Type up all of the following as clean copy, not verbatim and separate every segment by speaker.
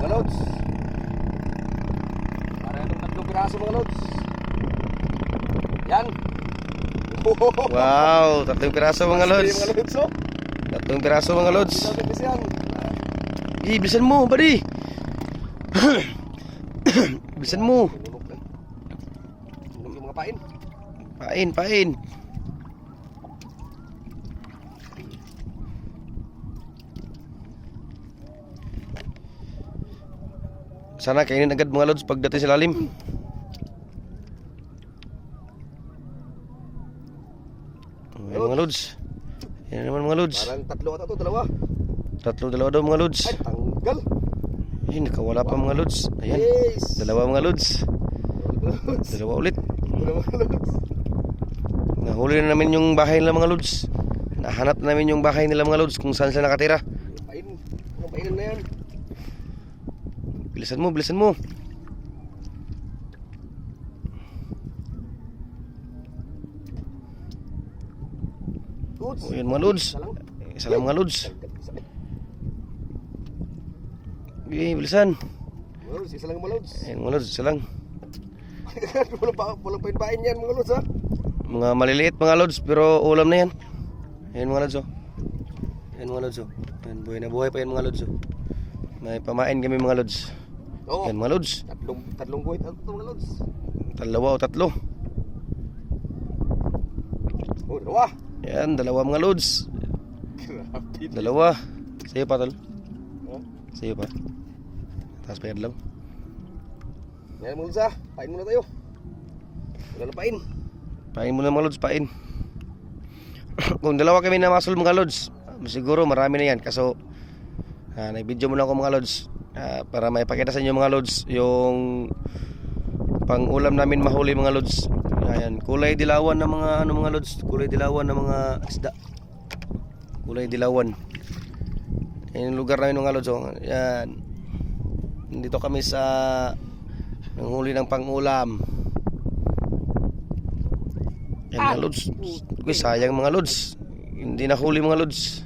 Speaker 1: mga lods. Para itong 3 piraso mga lods. Yan.
Speaker 2: Wow, 3 piraso mga lods.
Speaker 1: Mga lods, oh.
Speaker 2: 3 piraso mga lods.
Speaker 1: Tapos yan.
Speaker 2: Bilisan mo, buddy. Bilisan mo.
Speaker 1: Yung mga pain.
Speaker 2: Pain. Sana kainin agad mga lods pagdating sa lalim. Ayan mga lods. Yan naman mga lods.
Speaker 1: Parang 3 ata to, 2.
Speaker 2: Dalawa daw mga lods.
Speaker 1: Ay, tanggal.
Speaker 2: Ay, nakawala pa mga lods. Ayan.
Speaker 1: Yes.
Speaker 2: Dalawa mga lods. Dalawa ulit.
Speaker 1: Mga lods.
Speaker 2: Nahuli na namin yung bahay nila mga lods. Nahanap namin yung bahay nila mga lods kung saan sila nakatira.
Speaker 1: Pain. Anong painan na yan?
Speaker 2: Bilisan mo, bilisan mo.
Speaker 1: Lods.
Speaker 2: O yan mga lods. Isa lang mga lods. Okay, bilisan.
Speaker 1: Mga lods, isa lang mga lods.
Speaker 2: Ayan mga lods, isa lang.
Speaker 1: Walang pain-pain yan mga lods, ha?
Speaker 2: Mga maliliit mga lods pero ulam na yan. Ayan mga lods, oh. Ayan mga lods, oh. Ayan, buhay na buhay pa yan mga lods, oh. May pamain kami mga lods.
Speaker 1: Oo.
Speaker 2: Ayan mga lods.
Speaker 1: Tatlong buhay ito mga lods.
Speaker 2: 2 o 3.
Speaker 1: Oh, 2.
Speaker 2: Ayan, 2 mga lods.
Speaker 1: Grabe.
Speaker 2: 2. Sa'yo pa tol.
Speaker 1: Ha?
Speaker 2: Sa'yo pa. Taas pa yan lang.
Speaker 1: Ngayon mga lods, ha? Pain muna tayo. Wala na pain.
Speaker 2: Pain muna mga lods, pain. Kung 2 kami na masul mga lods, siguro marami na yan. Kaso nag-video muna ako mga lods para maipakita sa inyo mga lods yung pang-ulam namin mahuli mga lods. Ayan, kulay dilawan ng mga mga lods, kulay dilawan ng mga isda. Kulay dilawan. Ayan yung lugar namin mga lods, oh. Ayan. Dito kami sa nanghuli ng pang-ulam. Ayan mga lods. Uy, sayang mga lods. Hindi nahuli mga lods.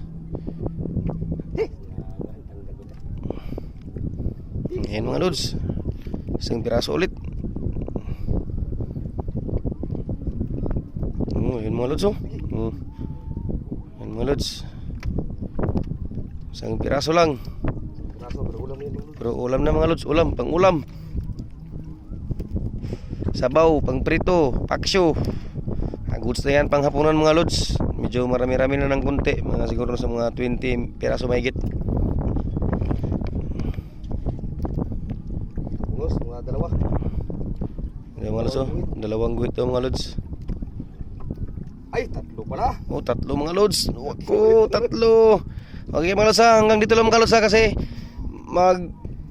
Speaker 2: Ayan mga lods. 1 piraso ulit. Ayan mga lods, oh. Ayan mga lods. 1 piraso lang.
Speaker 1: Piraso, pero ulam yan mga lods.
Speaker 2: Pero ulam na mga lods. Ulam, pang ulam. Sabaw, pang prito, paksyo. Goods na yan pang hapunan mga lods. Medyo marami-rami na ng kunti. Mga siguro sa mga 20 piraso mahigit.
Speaker 1: Bungos, mga 2.
Speaker 2: Ayan mga lods, oh. 2 guhit to mga lods.
Speaker 1: Ay, 3 pala.
Speaker 2: Oh, 3 mga lods. Oh, 3. Okay mga lods, ha. Hanggang dito lang mga lods, ha. Kasi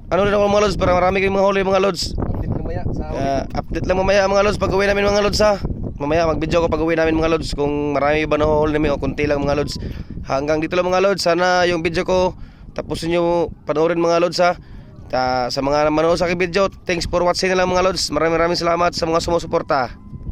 Speaker 2: ano rin ako mga lods para marami kayong mga huli mga lods.
Speaker 1: Update mamaya sa
Speaker 2: Update lang mamaya mga lods pag uwi namin mga lods, ha. Mamaya mag-video ko pag uwi namin mga lods kung marami ba nahuli namin o kunti lang mga lods. Hanggang dito lang mga lods. Sana yung video ko tapusin nyo panoorin mga lods, ha. Sa mga manood sa aking video, thanks for watching na lang mga lods. Maraming salamat sa mga sumusuporta.